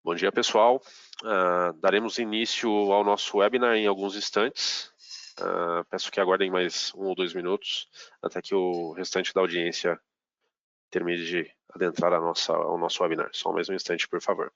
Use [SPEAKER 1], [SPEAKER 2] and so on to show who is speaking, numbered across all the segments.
[SPEAKER 1] Bom dia, pessoal. Daremos início ao nosso webinar em alguns instantes. Peço que aguardem mais 1 ou 2 minutos até que o restante da audiência termine de adentrar ao nosso webinar. Só mais um instante, por favor.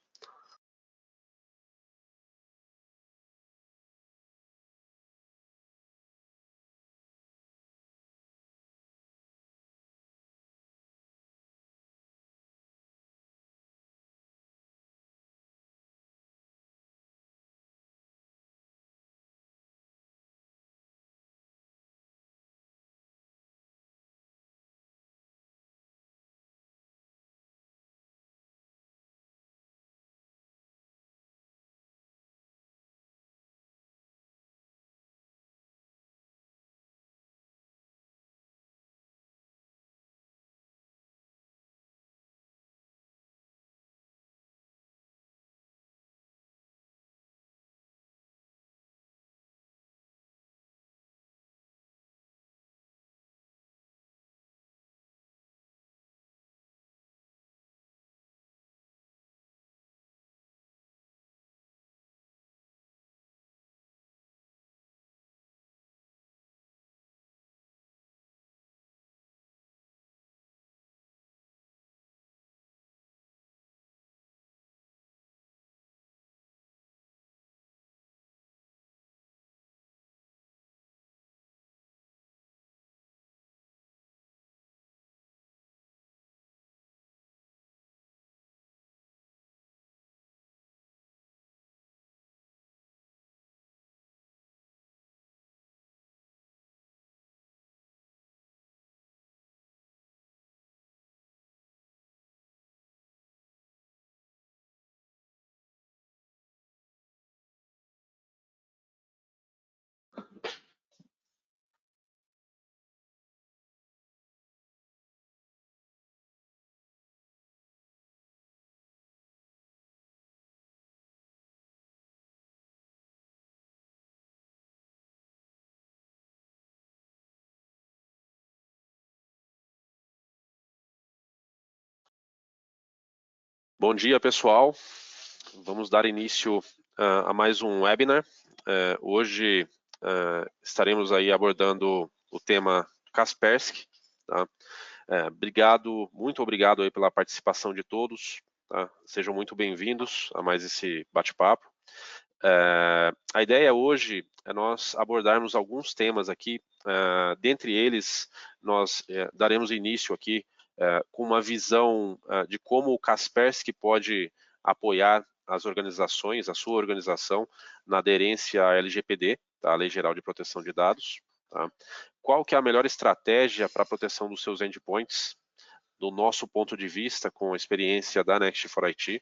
[SPEAKER 1] Bom dia, pessoal. Vamos dar início a mais um webinar. Hoje estaremos aí abordando o tema Kaspersky. Tá? Muito obrigado aí pela participação de todos. Tá? Sejam muito bem-vindos a mais esse bate-papo. A ideia hoje é nós abordarmos alguns temas aqui. Dentre eles, nós daremos início aqui com uma visão de como o Kaspersky pode apoiar as organizações, a sua organização, na aderência à LGPD, tá? A Lei Geral de Proteção de Dados. Tá? Qual que é a melhor estratégia para a proteção dos seus endpoints, do nosso ponto de vista, com a experiência da Next4IT.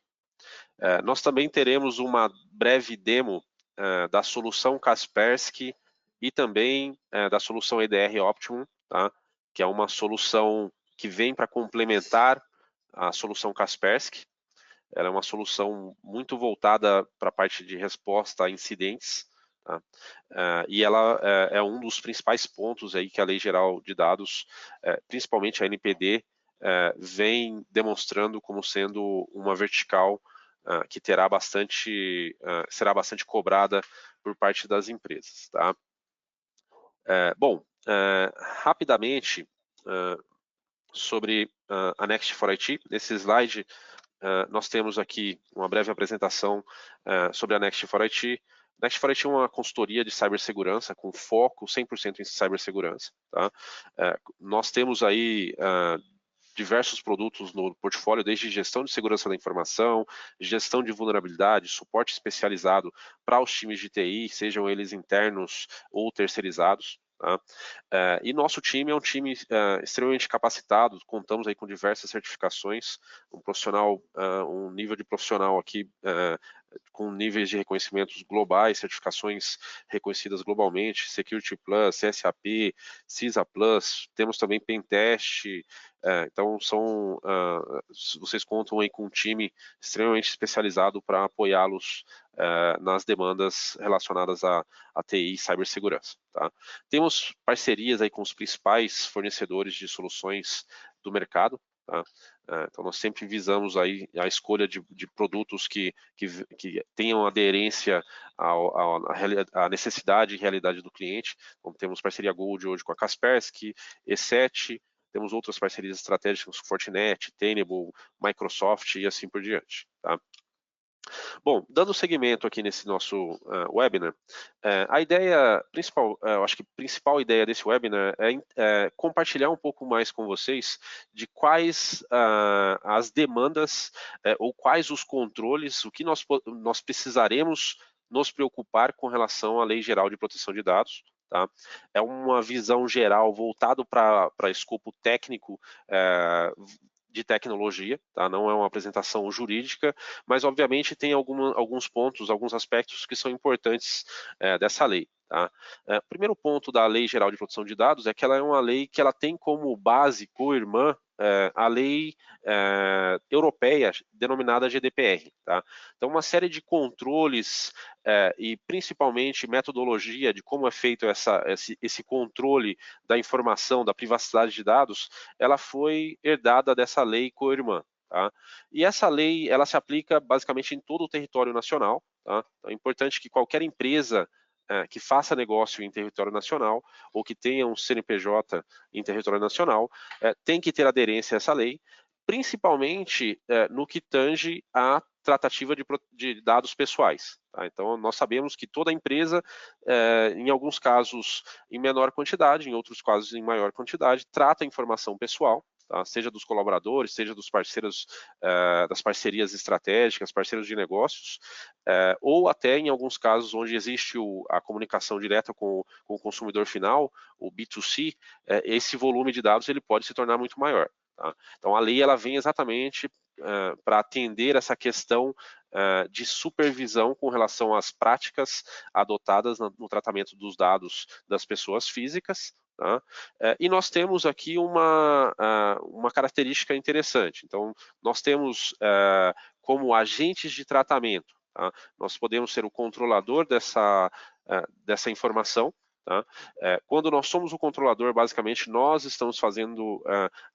[SPEAKER 1] Nós também teremos uma breve demo da solução Kaspersky e também da solução EDR Optimum, tá? Que é uma solução que vem para complementar a solução Kaspersky. Ela é uma solução muito voltada para a parte de resposta a incidentes, tá? E ela é um dos principais pontos aí que a Lei Geral de Dados, principalmente a NPD, vem demonstrando como sendo uma vertical que será bastante cobrada por parte das empresas. Tá? Rapidamente sobre a Next4IT, nesse slide nós temos aqui uma breve apresentação sobre a Next4IT. Next4IT é uma consultoria de cibersegurança com foco 100% em cibersegurança. Tá? Nós temos aí diversos produtos no portfólio, desde gestão de segurança da informação, gestão de vulnerabilidade, suporte especializado para os times de TI, sejam eles internos ou terceirizados. Tá? E nosso time é um time extremamente capacitado, contamos aí com diversas certificações, um nível de profissional aqui com níveis de reconhecimentos globais, certificações reconhecidas globalmente, Security Plus, CSAP, CISA Plus, temos também Pentest, então vocês contam aí com um time extremamente especializado para apoiá-los nas demandas relacionadas à TI e cibersegurança. Tá? Temos parcerias aí com os principais fornecedores de soluções do mercado. tá? Então, nós sempre visamos aí a escolha de produtos que tenham aderência à necessidade e realidade do cliente. Então, temos parceria Gold hoje com a Kaspersky, E7, temos outras parcerias estratégicas com Fortinet, Tenable, Microsoft e assim por diante, tá? Bom, dando seguimento aqui nesse nosso webinar, a ideia principal, eu acho que a principal ideia desse webinar é compartilhar um pouco mais com vocês de quais as demandas ou quais os controles, o que nós precisaremos nos preocupar com relação à Lei Geral de Proteção de Dados. Tá? É uma visão geral voltado para escopo técnico de tecnologia, tá? Não é uma apresentação jurídica, mas obviamente tem alguns pontos, alguns aspectos que são importantes dessa lei. Tá? O primeiro ponto da Lei Geral de Proteção de Dados é que ela é uma lei que ela tem como base co-irmã a lei europeia denominada GDPR. Tá? Então, uma série de controles e principalmente metodologia de como é feito esse controle da informação, da privacidade de dados, ela foi herdada dessa lei co-irmã. Tá? E essa lei ela se aplica basicamente em todo o território nacional. Tá? Então, é importante que qualquer empresa que faça negócio em território nacional ou que tenha um CNPJ em território nacional tem que ter aderência a essa lei, principalmente no que tange à tratativa de dados pessoais. Tá? Então, nós sabemos que toda empresa, em alguns casos em menor quantidade, em outros casos em maior quantidade, trata a informação pessoal, tá? Seja dos colaboradores, seja dos parceiros, das parcerias estratégicas, parceiros de negócios, ou até em alguns casos onde existe a comunicação direta com o consumidor final, o B2C, esse volume de dados ele pode se tornar muito maior. Tá? Então, a lei ela vem exatamente para atender essa questão de supervisão com relação às práticas adotadas no tratamento dos dados das pessoas físicas. Tá? E nós temos aqui uma característica interessante. Então, nós temos como agentes de tratamento, tá? Nós podemos ser o controlador dessa informação. Tá? Quando nós somos o controlador, basicamente, nós estamos fazendo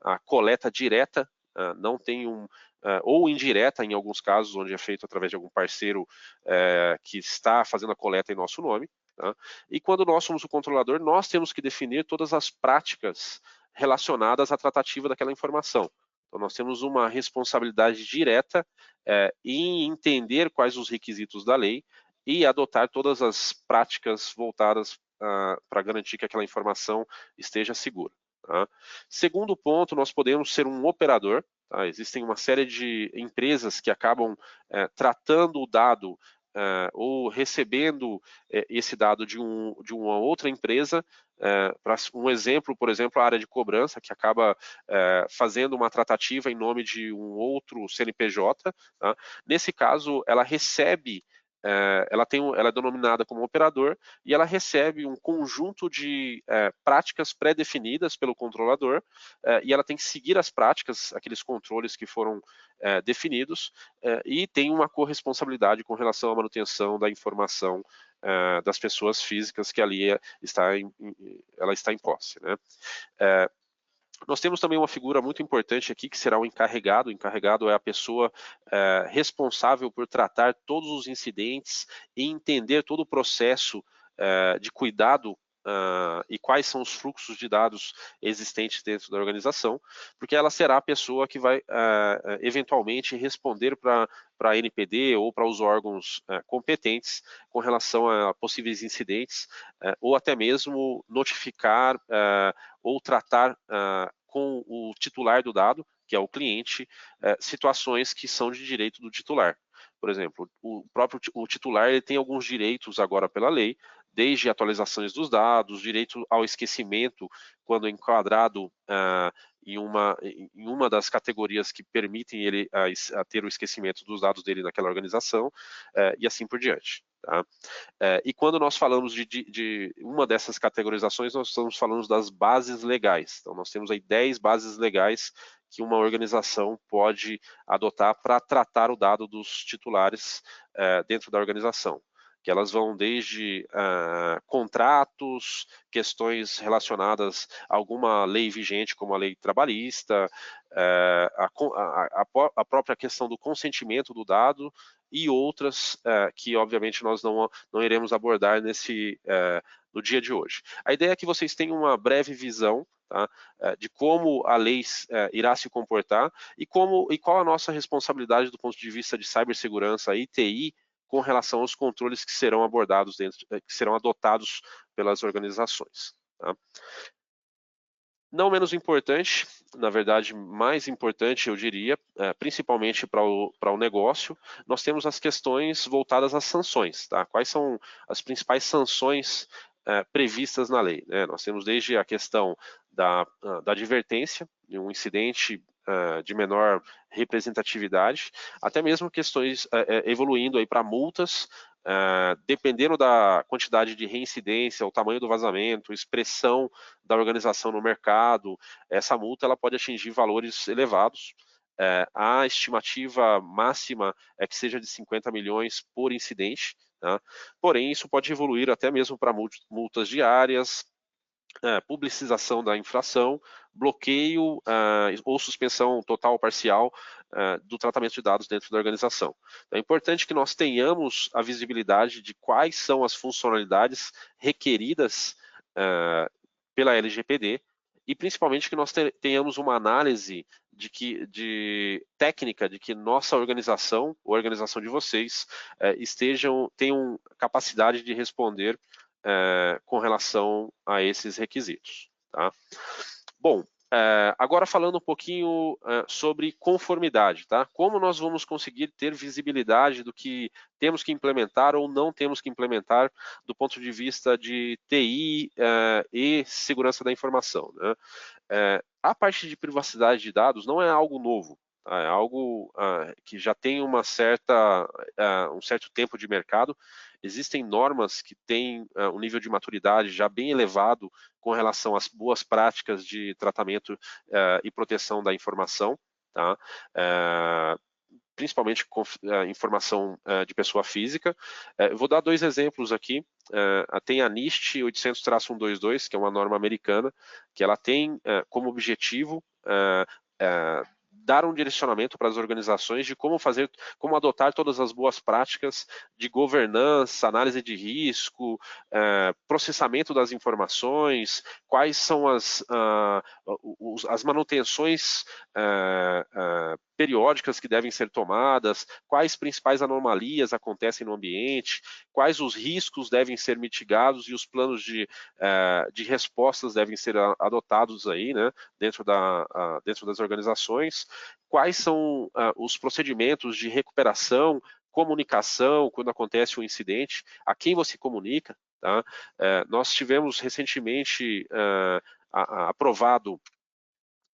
[SPEAKER 1] a coleta direta, não tem ou indireta, em alguns casos, onde é feito através de algum parceiro que está fazendo a coleta em nosso nome. Tá? E quando nós somos o controlador, nós temos que definir todas as práticas relacionadas à tratativa daquela informação. Então, nós temos uma responsabilidade direta em entender quais os requisitos da lei e adotar todas as práticas voltadas para garantir que aquela informação esteja segura. Tá? Segundo ponto, nós podemos ser um operador. Tá? Existem uma série de empresas que acabam tratando o dado ou recebendo esse dado de uma outra empresa. Para um exemplo, por exemplo, a área de cobrança, que acaba fazendo uma tratativa em nome de um outro CNPJ. Tá? Nesse caso, ela recebe, ela é denominada como operador e ela recebe um conjunto de práticas pré-definidas pelo controlador e ela tem que seguir as práticas, aqueles controles que foram definidos e tem uma corresponsabilidade com relação à manutenção da informação das pessoas físicas que ali ela está em posse. Né? Nós temos também uma figura muito importante aqui, que será o encarregado. O encarregado é a pessoa responsável por tratar todos os incidentes e entender todo o processo de cuidado e quais são os fluxos de dados existentes dentro da organização, porque ela será a pessoa que vai eventualmente responder para a NPD ou para os órgãos competentes com relação a possíveis incidentes ou até mesmo notificar ou tratar com o titular do dado, que é o cliente, situações que são de direito do titular. Por exemplo, o titular ele tem alguns direitos agora pela lei, desde atualizações dos dados, direito ao esquecimento, quando enquadrado em uma das categorias que permitem ele a ter o esquecimento dos dados dele naquela organização, e assim por diante. Tá? E quando nós falamos de uma dessas categorizações, nós estamos falando das bases legais. Então, nós temos aí 10 bases legais que uma organização pode adotar para tratar o dado dos titulares dentro da organização. que elas vão desde contratos, questões relacionadas a alguma lei vigente, como a lei trabalhista, a própria questão do consentimento do dado e outras que, obviamente, nós não iremos abordar no dia de hoje. A ideia é que vocês tenham uma breve visão, tá, de como a lei irá se comportar e qual a nossa responsabilidade do ponto de vista de cibersegurança e TI com relação aos controles que serão abordados que serão adotados pelas organizações. Tá? Não menos importante, na verdade, mais importante, eu diria, principalmente para o negócio, nós temos as questões voltadas às sanções. Tá? Quais são as principais sanções previstas na lei? Né? Nós temos desde a questão da advertência, de um incidente de menor representatividade, até mesmo questões evoluindo aí para multas, dependendo da quantidade de reincidência, o tamanho do vazamento, expressão da organização no mercado, essa multa ela pode atingir valores elevados. A estimativa máxima é que seja de 50 milhões por incidente, tá? Porém, isso pode evoluir até mesmo para multas diárias, publicização da infração, bloqueio ou suspensão total ou parcial do tratamento de dados dentro da organização. Então, é importante que nós tenhamos a visibilidade de quais são as funcionalidades requeridas pela LGPD e principalmente que nós tenhamos uma análise de técnica de que nossa organização, ou a organização de vocês, tenham capacidade de responder com relação a esses requisitos. Tá? Bom, agora falando um pouquinho sobre conformidade, tá? Como nós vamos conseguir ter visibilidade do que temos que implementar ou não temos que implementar do ponto de vista de TI e segurança da informação, né? A parte de privacidade de dados não é algo novo, tá? É algo que já tem um certo tempo de mercado. Existem normas que têm um nível de maturidade já bem elevado com relação às boas práticas de tratamento e proteção da informação, tá? Principalmente informação de pessoa física. Eu vou dar dois exemplos aqui. Tem a NIST 800-122, que é uma norma americana, que ela tem como objetivo dar um direcionamento para as organizações de como adotar todas as boas práticas de governança, análise de risco, processamento das informações, quais são as manutenções periódicas que devem ser tomadas, quais principais anomalias acontecem no ambiente, quais os riscos devem ser mitigados e os planos de respostas devem ser adotados aí, né, dentro das organizações, quais são os procedimentos de recuperação, comunicação, quando acontece um incidente, a quem você comunica. Tá? Nós tivemos recentemente aprovado,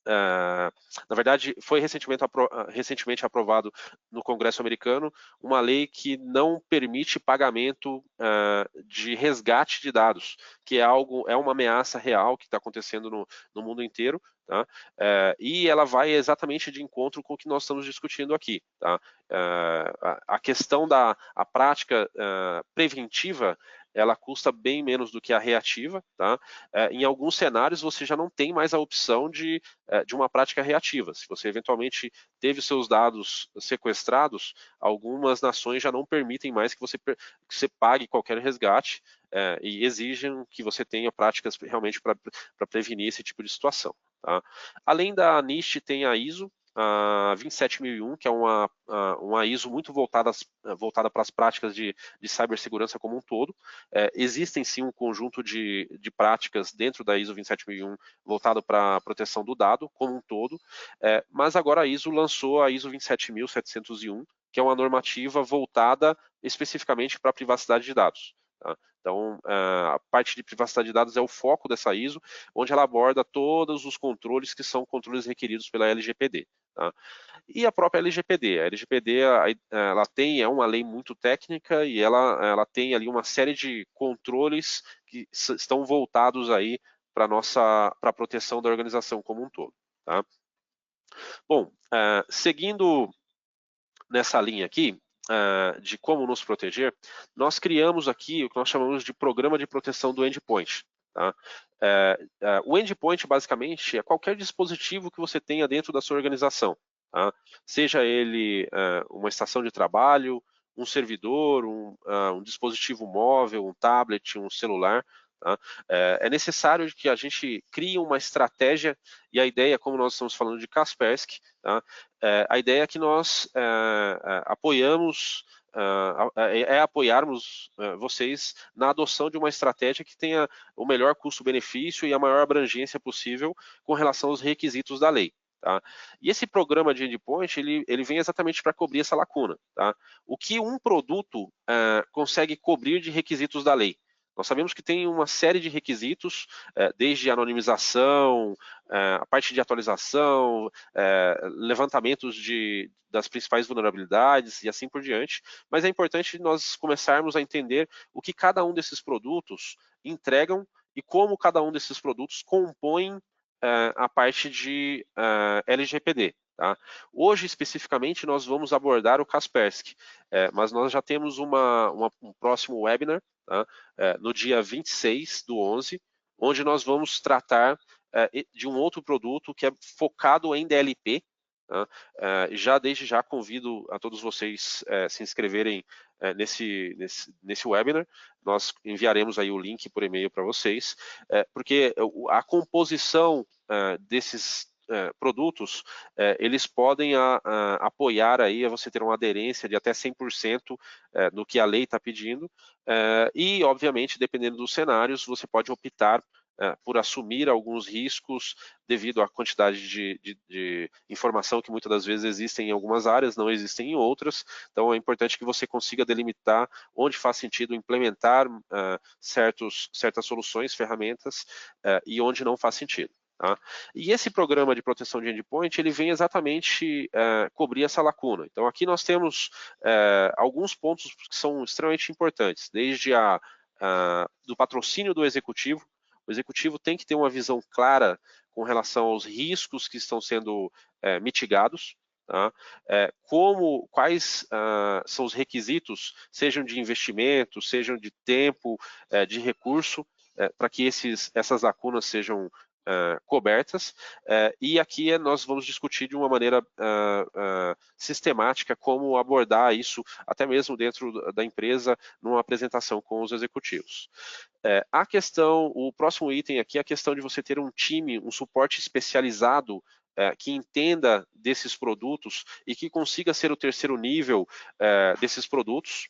[SPEAKER 1] na verdade, foi recentemente aprovado no Congresso americano uma lei que não permite pagamento de resgate de dados, que é uma ameaça real que está acontecendo no mundo inteiro. Tá? E ela vai exatamente de encontro com o que nós estamos discutindo aqui. Tá? A questão da prática preventiva, ela custa bem menos do que a reativa. Tá? Em alguns cenários, você já não tem mais a opção de uma prática reativa. Se você eventualmente teve seus dados sequestrados, algumas nações já não permitem mais que você pague qualquer resgate e exigem que você tenha práticas realmente para prevenir esse tipo de situação. Tá? Além da NIST, tem a ISO 27001, que é uma ISO muito voltada para as práticas de cibersegurança como um todo. Existem sim um conjunto de práticas dentro da ISO 27001 voltado para a proteção do dado como um todo, mas agora a ISO lançou a ISO 27701, que é uma normativa voltada especificamente para a privacidade de dados. Tá? Então, a parte de privacidade de dados é o foco dessa ISO, onde ela aborda todos os controles que são controles requeridos pela LGPD. Tá? E a própria LGPD. A LGPD ela é uma lei muito técnica e ela tem ali uma série de controles que estão voltados aí para a proteção da organização como um todo. Tá? Bom, seguindo nessa linha aqui, de como nos proteger, nós criamos aqui o que nós chamamos de programa de proteção do endpoint. Tá? O endpoint, basicamente, é qualquer dispositivo que você tenha dentro da sua organização. Tá? Seja ele uma estação de trabalho, um servidor, um dispositivo móvel, um tablet, um celular. Tá? É necessário que a gente crie uma estratégia, e a ideia, como nós estamos falando de Kaspersky, tá? A ideia é que nós apoiamos, apoiarmos vocês na adoção de uma estratégia que tenha o melhor custo-benefício e a maior abrangência possível com relação aos requisitos da lei. Tá? E esse programa de endpoint, ele vem exatamente para cobrir essa lacuna. Tá? O que um produto consegue cobrir de requisitos da lei? Nós sabemos que tem uma série de requisitos, desde anonimização, a parte de atualização, levantamentos das principais vulnerabilidades e assim por diante, mas é importante nós começarmos a entender o que cada um desses produtos entregam e como cada um desses produtos compõem a parte de LGPD. Tá? Hoje, especificamente, nós vamos abordar o Kaspersky, mas nós já temos um próximo webinar, tá? No dia 26/11, onde nós vamos tratar de um outro produto que é focado em DLP. Tá? Desde já convido a todos vocês se inscreverem nesse webinar. Nós enviaremos aí o link por e-mail para vocês, porque a composição desses produtos, eles podem apoiar aí a você ter uma aderência de até 100% no que a lei está pedindo, e, obviamente, dependendo dos cenários, você pode optar por assumir alguns riscos devido à quantidade de informação que muitas das vezes existem em algumas áreas, não existem em outras. Então, é importante que você consiga delimitar onde faz sentido implementar certas soluções, ferramentas, e onde não faz sentido. Tá? E esse programa de proteção de endpoint, ele vem exatamente cobrir essa lacuna. Então, aqui nós temos alguns pontos que são extremamente importantes, desde do patrocínio do executivo. O executivo tem que ter uma visão clara com relação aos riscos que estão sendo mitigados, tá? Quais são os requisitos, sejam de investimento, sejam de tempo, de recurso, para que essas lacunas sejam cobertas, e aqui nós vamos discutir de uma maneira sistemática como abordar isso, até mesmo dentro da empresa, numa apresentação com os executivos. O próximo item aqui é a questão de você ter um time, um suporte especializado que entenda desses produtos e que consiga ser o terceiro nível desses produtos,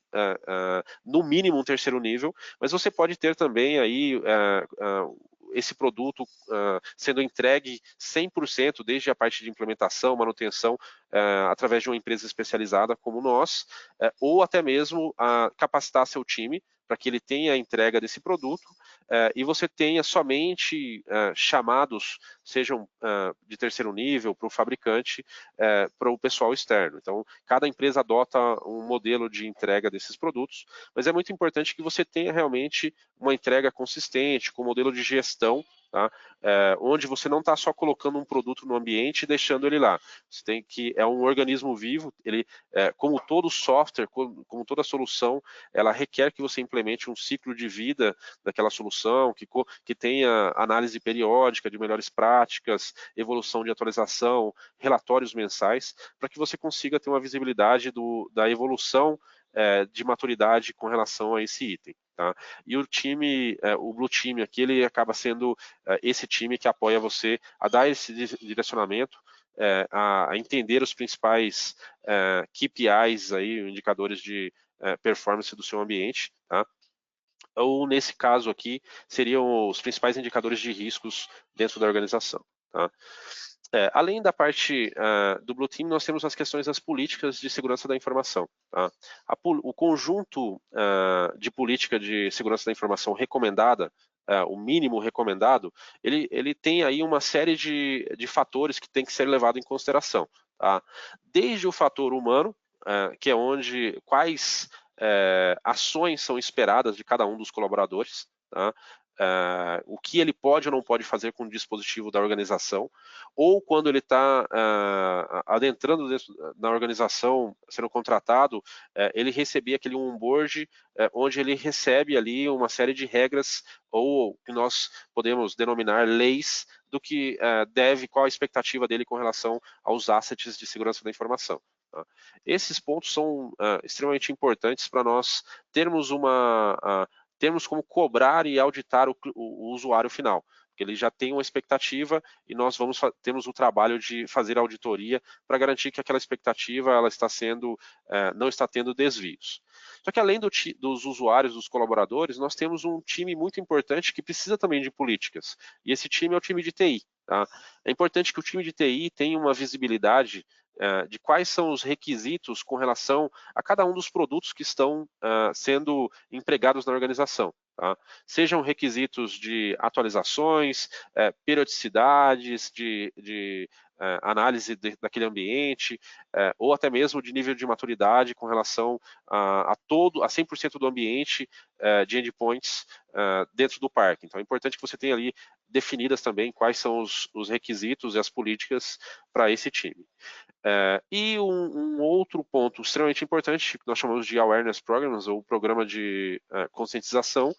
[SPEAKER 1] no mínimo um terceiro nível, mas você pode ter também aí esse produto sendo entregue 100%, desde a parte de implementação, manutenção, através de uma empresa especializada como nós, ou até mesmo capacitar seu time para que ele tenha a entrega desse produto e você tenha somente chamados, sejam de terceiro nível, para o fabricante, para o pessoal externo. Então, cada empresa adota um modelo de entrega desses produtos, mas é muito importante que você tenha realmente uma entrega consistente, com modelo de gestão, tá? Onde você não está só colocando um produto no ambiente e deixando ele lá. Você tem que é um organismo vivo. Ele, como todo software, como toda solução, ela requer que você implemente um ciclo de vida daquela solução, que tenha análise periódica de melhores práticas, evolução de atualização, relatórios mensais, para que você consiga ter uma visibilidade da evolução de maturidade com relação a esse item. Tá? E o time, o Blue Team aqui, ele acaba sendo esse time que apoia você a dar esse direcionamento, a entender os principais KPIs, aí, indicadores de performance do seu ambiente, tá? Ou, nesse caso aqui, seriam os principais indicadores de riscos dentro da organização. Tá? Além da parte do Blue Team, nós temos as questões das políticas de segurança da informação. Tá? O conjunto de política de segurança da informação recomendada, o mínimo recomendado, ele tem aí uma série de fatores que tem que ser levado em consideração. Tá? Desde o fator humano, que é quais ações são esperadas de cada um dos colaboradores, tá? o que ele pode ou não pode fazer com o dispositivo da organização, ou quando ele está adentrando na organização, sendo contratado, ele receber aquele onboard, onde ele recebe ali uma série de regras, ou que nós podemos denominar leis, do que qual a expectativa dele com relação aos assets de segurança da informação. Tá? Esses pontos são extremamente importantes para nós termos termos como cobrar e auditar o usuário final, porque ele já tem uma expectativa e nós temos o trabalho de fazer a auditoria para garantir que aquela expectativa ela não está tendo desvios. Só que além dos usuários, dos colaboradores, nós temos um time muito importante que precisa também de políticas, e esse time é o time de TI. Tá? É importante que o time de TI tenha uma visibilidade de quais são os requisitos com relação a cada um dos produtos que estão sendo empregados na organização. Tá? Sejam requisitos de atualizações, periodicidades, de análise daquele ambiente, ou até mesmo de nível de maturidade com relação a 100% do ambiente de endpoints dentro do parque. Então é importante que você tenha ali definidas também quais são os requisitos e as políticas para esse time. E um outro ponto extremamente importante, que nós chamamos de Awareness Programs, ou Programa de Conscientização,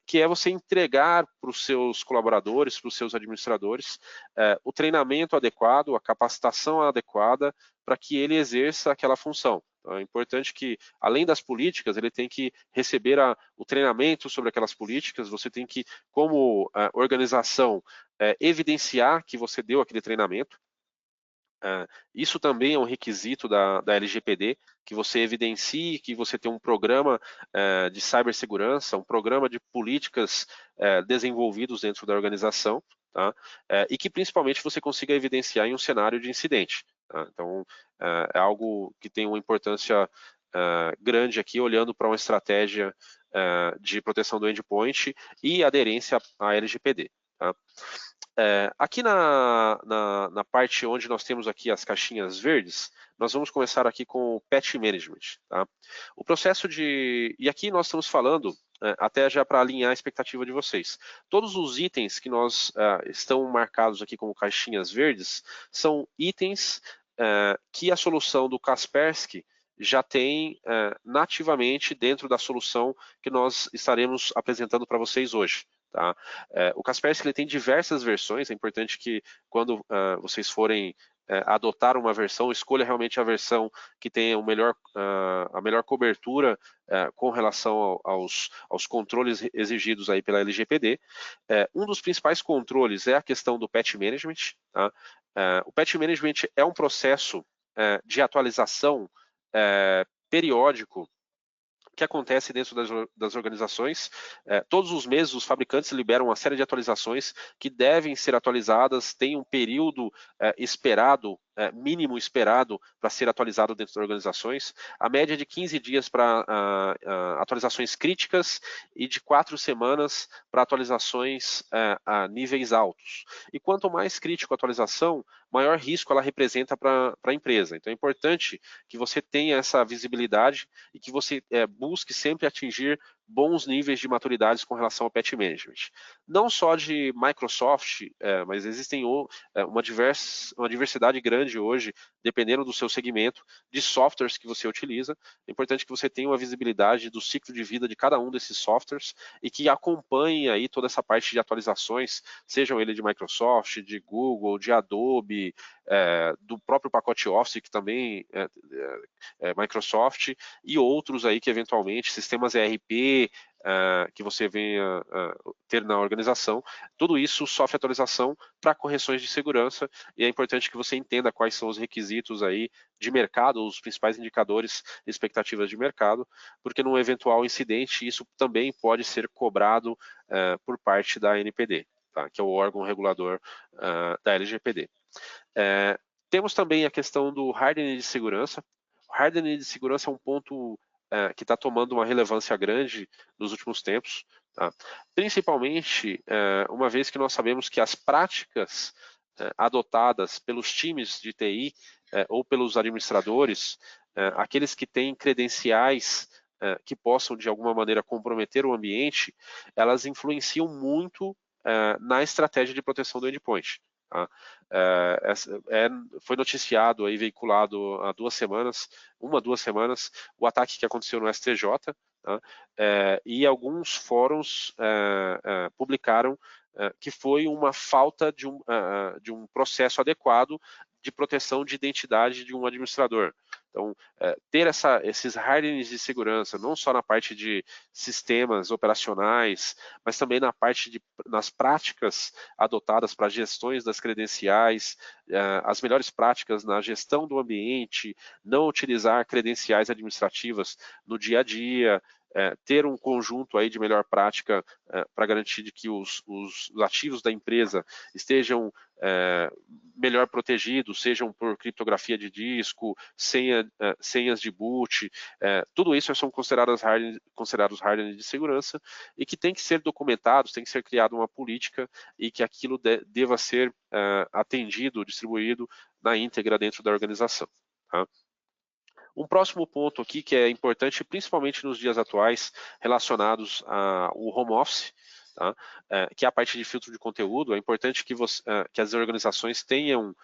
[SPEAKER 1] que é você entregar para os seus colaboradores, para os seus administradores, o treinamento adequado, a capacitação adequada, para que ele exerça aquela função. Então, é importante que, além das políticas, ele tem que receber o treinamento sobre aquelas políticas, você tem que, como organização, evidenciar que você deu aquele treinamento. Isso também é um requisito da LGPD, que você evidencie que você tem um programa de cibersegurança, um programa de políticas desenvolvidos dentro da organização, tá? E que principalmente você consiga evidenciar em um cenário de incidente. Tá? Então, é algo que tem uma importância grande aqui, olhando para uma estratégia de proteção do endpoint e aderência à LGPD. Tá? Aqui na parte onde nós temos aqui as caixinhas verdes, nós vamos começar aqui com o Patch Management. Tá? O processo e aqui nós estamos falando, até já para alinhar a expectativa de vocês, todos os itens que estão marcados aqui como caixinhas verdes são itens que a solução do Kaspersky já tem nativamente dentro da solução que nós estaremos apresentando para vocês hoje. Tá? O Kaspersky ele tem diversas versões, é importante que quando vocês forem adotar uma versão, escolha realmente a versão que tenha a melhor cobertura com relação aos controles exigidos aí pela LGPD. Um dos principais controles é a questão do Patch Management. Tá? O Patch Management é um processo de atualização periódico que acontece dentro das organizações. Todos os meses os fabricantes liberam uma série de atualizações que devem ser atualizadas, tem um período mínimo esperado para ser atualizado dentro das organizações. A média é de 15 dias para atualizações críticas e de 4 semanas para atualizações a níveis altos. E quanto mais crítico a atualização, maior risco ela representa para a empresa. Então é importante que você tenha essa visibilidade e que você busque sempre atingir bons níveis de maturidade com relação ao Patch Management. Não só de Microsoft, mas existem uma diversidade grande hoje, dependendo do seu segmento, de softwares que você utiliza. É importante que você tenha uma visibilidade do ciclo de vida de cada um desses softwares e que acompanhe aí toda essa parte de atualizações, sejam ele de Microsoft, de Google, de Adobe, do próprio pacote Office, que também é Microsoft, e outros aí que eventualmente, sistemas ERP, que você venha ter na organização, tudo isso sofre atualização para correções de segurança, e é importante que você entenda quais são os requisitos aí de mercado, os principais indicadores e expectativas de mercado, porque num eventual incidente isso também pode ser cobrado por parte da ANPD, tá? Que é o órgão regulador da LGPD. Temos também a questão do hardening de segurança. O hardening de segurança é um ponto que está tomando uma relevância grande nos últimos tempos, tá? Principalmente uma vez que nós sabemos que as práticas adotadas pelos times de TI ou pelos administradores, aqueles que têm credenciais que possam, de alguma maneira, comprometer o ambiente, elas influenciam muito na estratégia de proteção do endpoint. Tá? Foi noticiado, aí, veiculado há 2 semanas, 2 semanas, o ataque que aconteceu no STJ, tá? E alguns fóruns publicaram que foi uma falta de um processo adequado de proteção de identidade de um administrador. Então, ter esses hardenings de segurança, não só na parte de sistemas operacionais, mas também nas práticas adotadas para gestões das credenciais, as melhores práticas na gestão do ambiente, não utilizar credenciais administrativas no dia a dia, ter um conjunto aí de melhor prática para garantir de que os ativos da empresa estejam melhor protegidos, sejam por criptografia de disco, senhas de boot, tudo isso são considerados hardening de segurança e que tem que ser documentados, tem que ser criada uma política e que aquilo deva ser atendido, distribuído na íntegra dentro da organização. Tá? Um próximo ponto aqui que é importante, principalmente nos dias atuais, relacionados ao home office, tá? Que é a parte de filtro de conteúdo. É importante que as organizações tenham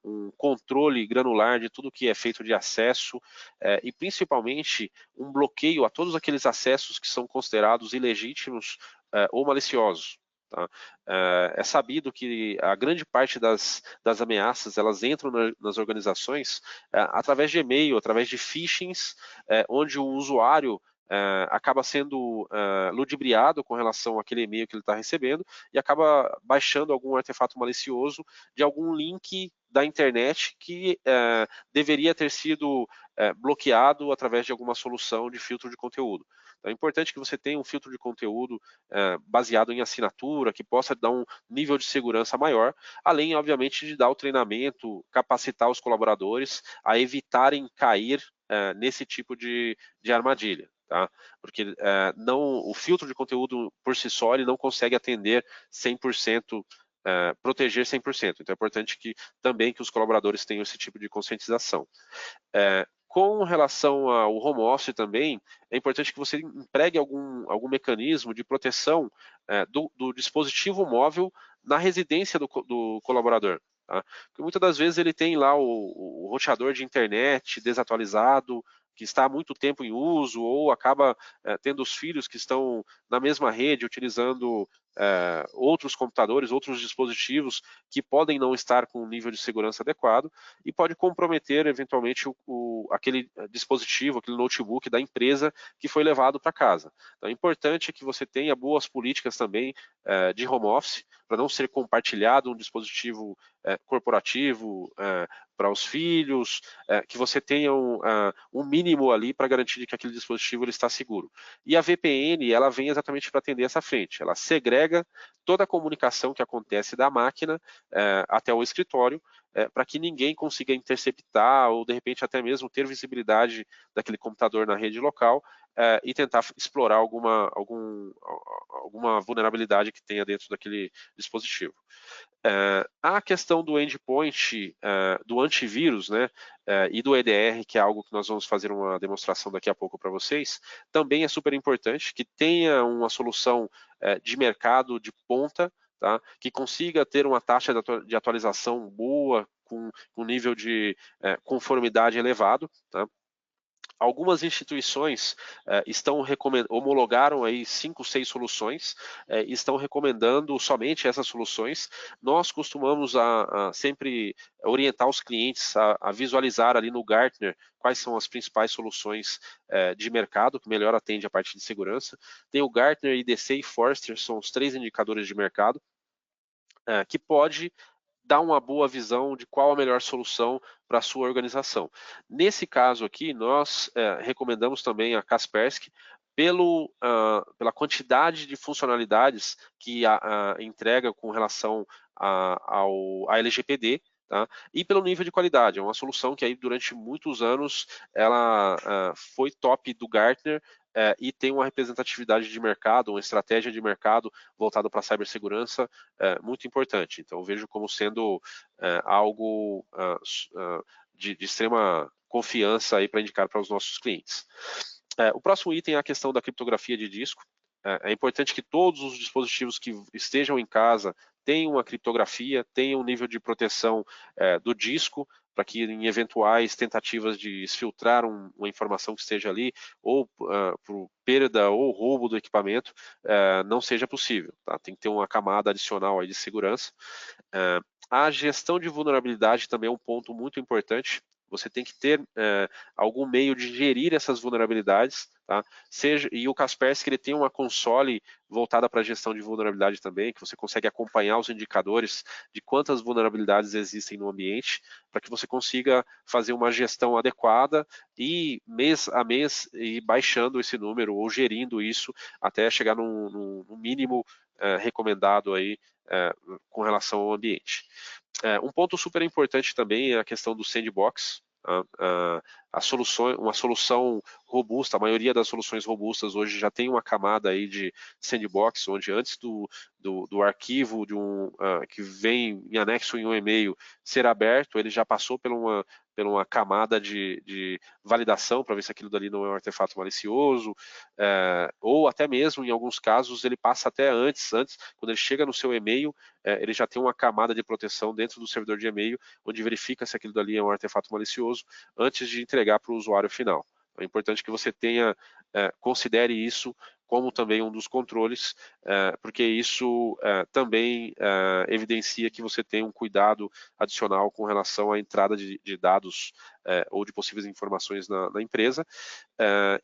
[SPEAKER 1] um controle granular de tudo que é feito de acesso e, principalmente, um bloqueio a todos aqueles acessos que são considerados ilegítimos ou maliciosos. Tá? É sabido que a grande parte das ameaças elas entram nas organizações através de e-mail, através de phishings, onde o usuário acaba sendo ludibriado com relação àquele e-mail que ele está recebendo e acaba baixando algum artefato malicioso de algum link da internet que deveria ter sido bloqueado através de alguma solução de filtro de conteúdo. Então, é importante que você tenha um filtro de conteúdo baseado em assinatura, que possa dar um nível de segurança maior, além, obviamente, de dar o treinamento, capacitar os colaboradores a evitarem cair nesse tipo de armadilha. Tá? Porque o filtro de conteúdo por si só ele não consegue atender 100%, proteger 100%. Então é importante também que os colaboradores tenham esse tipo de conscientização. Com relação ao home office também, é importante que você empregue algum mecanismo de proteção do dispositivo móvel na residência do colaborador. Tá? Porque muitas das vezes ele tem lá o roteador de internet desatualizado, que está há muito tempo em uso, ou acaba tendo os filhos que estão na mesma rede, utilizando outros computadores, outros dispositivos que podem não estar com um nível de segurança adequado e pode comprometer eventualmente aquele dispositivo, aquele notebook da empresa que foi levado para casa. Então é importante que você tenha boas políticas também de home office, para não ser compartilhado um dispositivo corporativo para os filhos, que você tenha um mínimo ali para garantir que aquele dispositivo ele está seguro. E a VPN, ela vem exatamente para atender essa frente. Ela segrega toda a comunicação que acontece da máquina até o escritório, para que ninguém consiga interceptar ou, de repente, até mesmo ter visibilidade daquele computador na rede local e tentar explorar alguma vulnerabilidade que tenha dentro daquele dispositivo. A questão do endpoint, do antivírus, né, e do EDR, que é algo que nós vamos fazer uma demonstração daqui a pouco para vocês, também é super importante que tenha uma solução de mercado de ponta, tá, que consiga ter uma taxa de atualização boa, com nível de conformidade elevado. Tá? Algumas instituições homologaram aí 5, 6 soluções e estão recomendando somente essas soluções. Nós costumamos sempre orientar os clientes a visualizar ali no Gartner quais são as principais soluções de mercado que melhor atende a parte de segurança. Tem o Gartner, IDC e Forrester, são os 3 indicadores de mercado que pode dar uma boa visão de qual a melhor solução para a sua organização. Nesse caso aqui, nós recomendamos também a Kaspersky pela quantidade de funcionalidades que entrega com relação à LGPD, tá? E pelo nível de qualidade. É uma solução que aí durante muitos anos ela foi top do Gartner e tem uma representatividade de mercado, uma estratégia de mercado voltada para a cibersegurança muito importante. Então, eu vejo como sendo algo de extrema confiança aí para indicar para os nossos clientes. O próximo item é a questão da criptografia de disco. É importante que todos os dispositivos que estejam em casa tenham uma criptografia, tenham um nível de proteção do disco, para que em eventuais tentativas de exfiltrar uma informação que esteja ali, ou por perda ou roubo do equipamento, não seja possível. Tá? Tem que ter uma camada adicional aí de segurança. A gestão de vulnerabilidade também é um ponto muito importante. Você tem que ter algum meio de gerir essas vulnerabilidades, tá? E o Kaspersky ele tem uma console voltada para a gestão de vulnerabilidade também, que você consegue acompanhar os indicadores de quantas vulnerabilidades existem no ambiente, para que você consiga fazer uma gestão adequada e mês a mês ir baixando esse número ou gerindo isso até chegar no mínimo recomendado aí com relação ao ambiente. Um ponto super importante também é a questão do sandbox. Uma solução robusta, a maioria das soluções robustas hoje já tem uma camada aí de sandbox, onde antes do arquivo que vem em anexo em um e-mail ser aberto, ele já passou por uma camada de validação para ver se aquilo dali não é um artefato malicioso, ou até mesmo, em alguns casos, ele passa até antes, quando ele chega no seu e-mail, ele já tem uma camada de proteção dentro do servidor de e-mail, onde verifica se aquilo dali é um artefato malicioso, antes de entregar para o usuário final. É importante que você considere isso como também um dos controles, porque isso também evidencia que você tem um cuidado adicional com relação à entrada de dados ou de possíveis informações na empresa.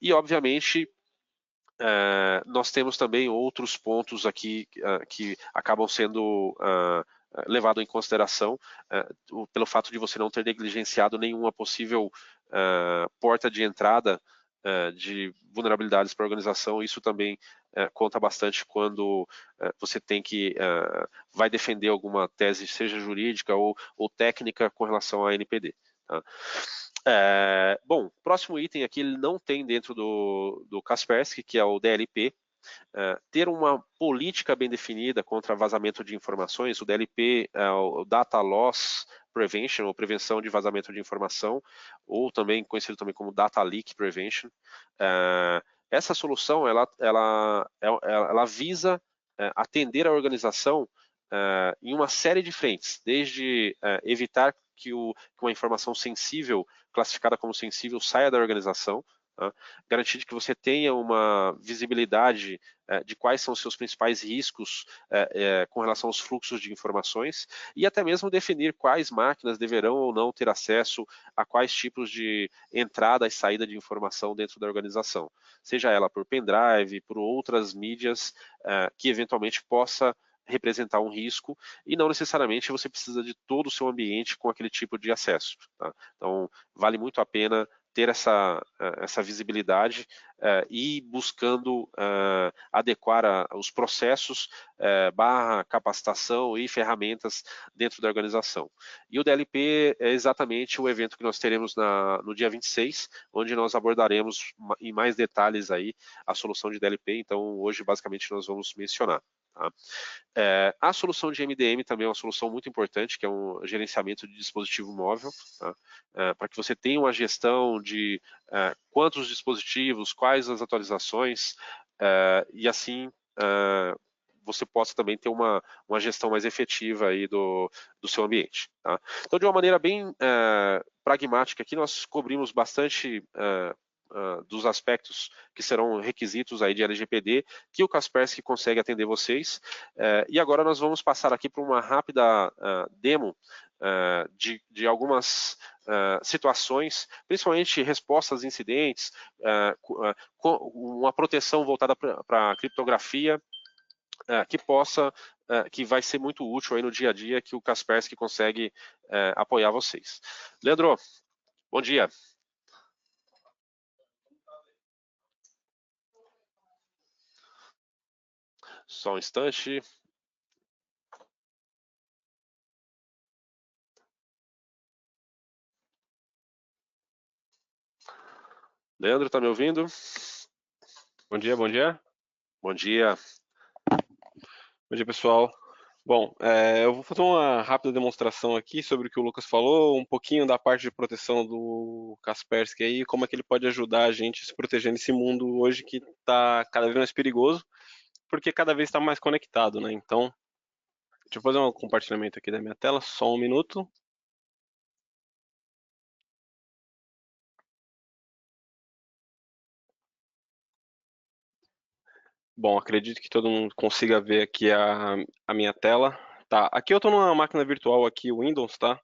[SPEAKER 1] E, obviamente, nós temos também outros pontos aqui que acabam sendo levado em consideração pelo fato de você não ter negligenciado nenhuma possível porta de entrada de vulnerabilidades para a organização. Isso também conta bastante quando você vai defender alguma tese, seja jurídica ou técnica, com relação à NPD. Tá? Bom, próximo item aqui ele não tem dentro do Kaspersky, que é o DLP. Ter uma política bem definida contra vazamento de informações. O DLP é o Data Loss Prevention, ou prevenção de vazamento de informação, ou também conhecido também como Data Leak Prevention. Essa solução ela visa atender a organização em uma série de frentes, desde evitar que uma informação sensível, classificada como sensível, saia da organização, garantir que você tenha uma visibilidade de quais são os seus principais riscos com relação aos fluxos de informações, e até mesmo definir quais máquinas deverão ou não ter acesso a quais tipos de entrada e saída de informação dentro da organização, seja ela por pendrive, por outras mídias que eventualmente possa representar um risco, e não necessariamente você precisa de todo o seu ambiente com aquele tipo de acesso. Tá? Então, vale muito a pena ter essa visibilidade e buscando adequar os processos / capacitação e ferramentas dentro da organização. E o DLP é exatamente o evento que nós teremos no dia 26, onde nós abordaremos em mais detalhes aí a solução de DLP. Então, hoje, basicamente, nós vamos mencionar. Tá? A solução de MDM também é uma solução muito importante, que é um gerenciamento de dispositivo móvel, tá? Para que você tenha uma gestão de quantos dispositivos, quais as atualizações, e assim você possa também ter uma gestão mais efetiva aí do seu ambiente. Tá? Então, de uma maneira bem pragmática, aqui nós cobrimos bastante dos aspectos que serão requisitos aí de LGPD, que o Kaspersky consegue atender vocês. E agora nós vamos passar aqui para uma rápida demo de algumas situações, principalmente respostas a incidentes, com uma proteção voltada para a criptografia, que vai ser muito útil aí no dia a dia, que o Kaspersky consegue apoiar vocês. Leandro, bom dia. Só um instante. Leandro, tá me ouvindo?
[SPEAKER 2] Bom dia, bom dia.
[SPEAKER 1] Bom dia.
[SPEAKER 2] Bom dia, pessoal. Bom, eu vou fazer uma rápida demonstração aqui sobre o que o Lucas falou, um pouquinho da parte de proteção do Kaspersky aí, como é que ele pode ajudar a gente a se proteger nesse mundo hoje que está cada vez mais perigoso, porque cada vez está mais conectado, né? Então, deixa eu fazer um compartilhamento aqui da minha tela, só um minuto. Bom, acredito que todo mundo consiga ver aqui a minha tela. Tá, aqui eu estou numa máquina virtual aqui, Windows, tá?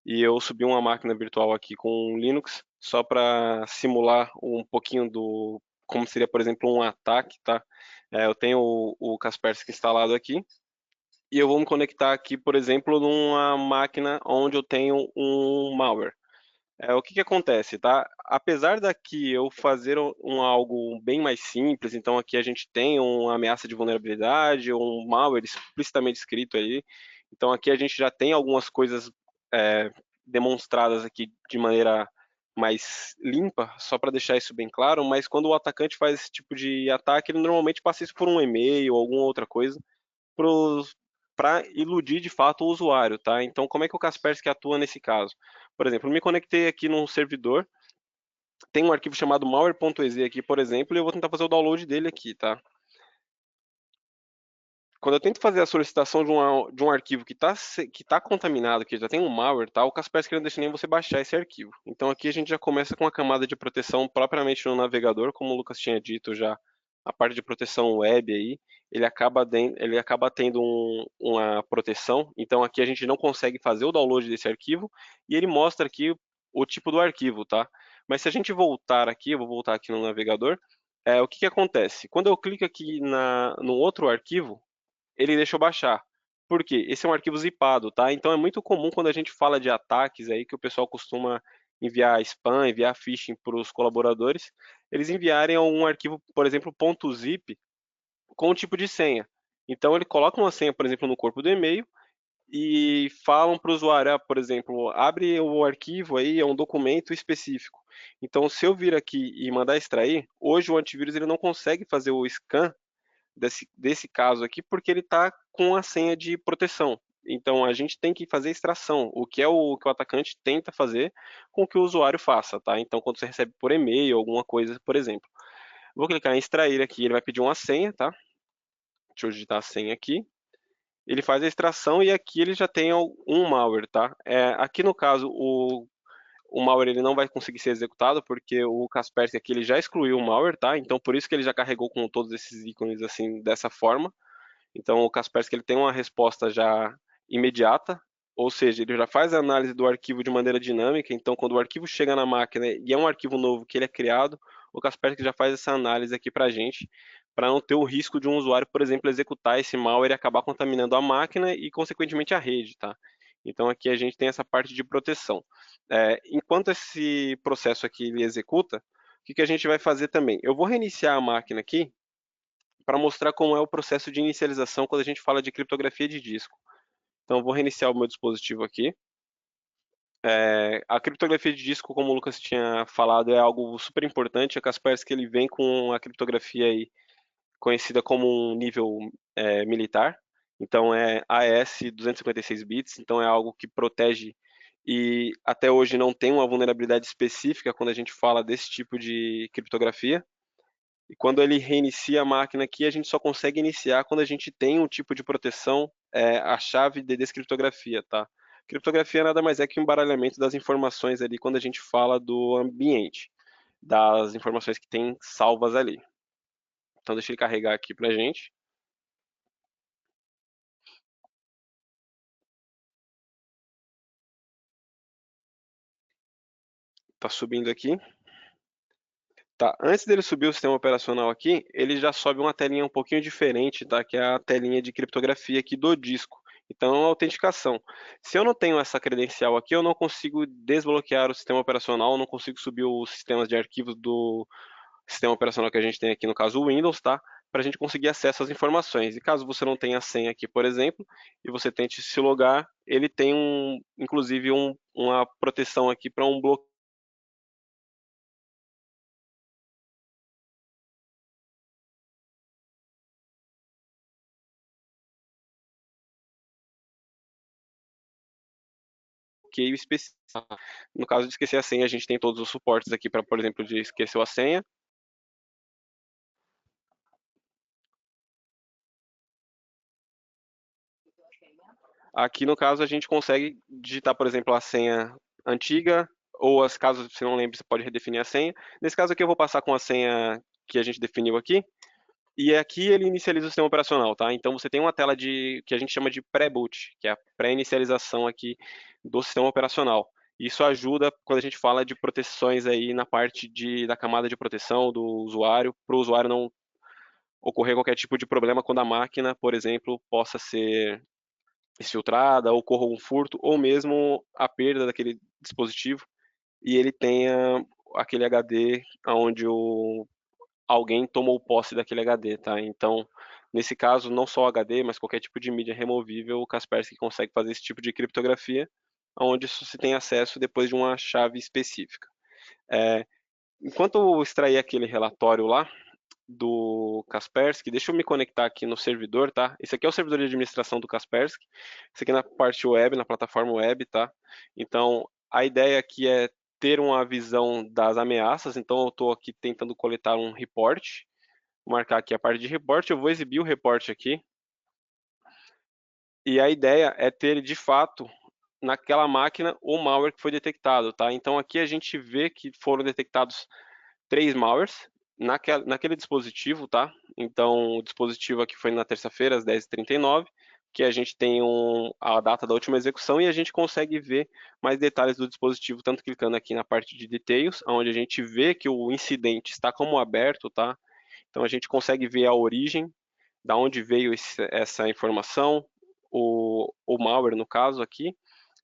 [SPEAKER 2] E eu subi uma máquina virtual aqui com Linux, só para simular um pouquinho do como seria, por exemplo, um ataque, tá? Eu tenho o Kaspersky instalado aqui e eu vou me conectar aqui, por exemplo, numa máquina onde eu tenho um malware. O que que acontece, tá? Apesar daqui eu fazer algo bem mais simples, então aqui a gente tem uma ameaça de vulnerabilidade, um malware explicitamente escrito aí. Então aqui a gente já tem algumas coisas é, demonstradas aqui de maneira mais limpa, só para deixar isso bem claro, mas quando o atacante faz esse tipo de ataque, ele normalmente passa isso por um e-mail ou alguma outra coisa para iludir de fato o usuário, tá? Então, como é que o Kaspersky atua nesse caso? Por exemplo, eu me conectei aqui num servidor, tem um arquivo chamado malware.exe aqui, por exemplo, e eu vou tentar fazer o download dele aqui, tá? Quando eu tento fazer a solicitação de um arquivo que tá contaminado, que já tem um malware, tá? O Kaspersky não deixa nem você baixar esse arquivo. Então aqui a gente já começa com a camada de proteção propriamente no navegador, como o Lucas tinha dito já, a parte de proteção web aí, ele acaba tendo uma proteção. Então aqui a gente não consegue fazer o download desse arquivo e ele mostra aqui o tipo do arquivo, tá? Mas se a gente voltar aqui, eu vou voltar aqui no navegador, o que que acontece? Quando eu clico aqui no outro arquivo, ele deixou baixar. Por quê? Esse é um arquivo zipado, tá? Então é muito comum quando a gente fala de ataques aí que o pessoal costuma enviar spam, enviar phishing para os colaboradores, eles enviarem um arquivo, por exemplo, .zip com um tipo de senha. Então ele coloca uma senha, por exemplo, no corpo do e-mail e falam para o usuário, por exemplo, abre o arquivo aí, é um documento específico. Então, se eu vir aqui e mandar extrair, hoje o antivírus ele não consegue fazer o scan desse caso aqui, porque ele está com a senha de proteção. Então a gente tem que fazer extração, o que é o que o atacante tenta fazer com que o usuário faça, tá? Então quando você recebe por e-mail alguma coisa, por exemplo, vou clicar em extrair aqui, ele vai pedir uma senha, tá? Deixa eu digitar a senha aqui. Ele faz a extração e aqui ele já tem um malware, tá? Aqui no caso o malware ele não vai conseguir ser executado porque o Kaspersky aqui ele já excluiu o malware, tá? Então por isso que ele já carregou com todos esses ícones assim dessa forma. Então o Kaspersky ele tem uma resposta já imediata, ou seja, ele já faz a análise do arquivo de maneira dinâmica. Então quando o arquivo chega na máquina e é um arquivo novo que ele é criado, o Kaspersky já faz essa análise aqui para a gente, para não ter o risco de um usuário, por exemplo, executar esse malware e acabar contaminando a máquina e consequentemente a rede, tá? Então aqui a gente tem essa parte de proteção. Enquanto esse processo aqui ele executa, o que que a gente vai fazer também? Eu vou reiniciar a máquina aqui para mostrar como é o processo de inicialização quando a gente fala de criptografia de disco. Então, eu vou reiniciar o meu dispositivo aqui. A criptografia de disco, como o Lucas tinha falado, é algo super importante. A Kaspersky ele vem com a criptografia aí, conhecida como um nível militar. Então, é AES 256 bits. Então, é algo que protege e até hoje não tem uma vulnerabilidade específica quando a gente fala desse tipo de criptografia. E quando ele reinicia a máquina aqui, a gente só consegue iniciar quando a gente tem um tipo de proteção, a chave de descriptografia, tá? Criptografia nada mais é que um embaralhamento das informações ali quando a gente fala do ambiente, das informações que tem salvas ali. Então deixa ele carregar aqui pra gente. Tá subindo aqui. Tá, antes dele subir o sistema operacional aqui, ele já sobe uma telinha um pouquinho diferente, tá? Que é a telinha de criptografia aqui do disco. Então, é autenticação. Se eu não tenho essa credencial aqui, eu não consigo desbloquear o sistema operacional, eu não consigo subir os sistemas de arquivos do sistema operacional que a gente tem aqui, no caso o Windows, tá? Para a gente conseguir acesso às informações. E caso você não tenha a senha aqui, por exemplo, e você tente se logar, ele tem inclusive uma proteção aqui para um bloqueio bloqueio específico. No caso de esquecer a senha, a gente tem todos os suportes aqui para, por exemplo, de esqueceu a senha. Aqui, no caso, a gente consegue digitar, por exemplo, a senha antiga, ou caso você não lembre, você pode redefinir a senha. Nesse caso aqui, eu vou passar com a senha que a gente definiu aqui, e aqui ele inicializa o sistema operacional, tá? Então você tem uma tela que a gente chama de pré-boot, que é a pré-inicialização aqui do sistema operacional. Isso ajuda quando a gente fala de proteções aí na parte da camada de proteção do usuário, para o usuário não ocorrer qualquer tipo de problema quando a máquina, por exemplo, possa ser exfiltrada, ocorra um furto, ou mesmo a perda daquele dispositivo e ele tenha aquele HD onde alguém tomou posse daquele HD, tá? Então, nesse caso, não só o HD, mas qualquer tipo de mídia removível, o Kaspersky consegue fazer esse tipo de criptografia, onde isso se tem acesso depois de uma chave específica. Enquanto eu extrair aquele relatório lá do Kaspersky, deixa eu me conectar aqui no servidor, tá? Esse aqui é o servidor de administração do Kaspersky, esse aqui é na parte web, na plataforma web, tá? Então, a ideia aqui é ter uma visão das ameaças, então eu estou aqui tentando coletar um report, vou marcar aqui a parte de report, eu vou exibir o report aqui, e a ideia é ter, de fato, naquela máquina, o malware que foi detectado, tá? Então aqui a gente vê que foram detectados 3 malwares naquele dispositivo, tá? Então o dispositivo aqui foi na terça-feira, às 10h39, que a gente tem a data da última execução e a gente consegue ver mais detalhes do dispositivo, tanto clicando aqui na parte de details, onde a gente vê que o incidente está como aberto, tá? Então a gente consegue ver a origem, da onde veio essa informação, o malware no caso aqui,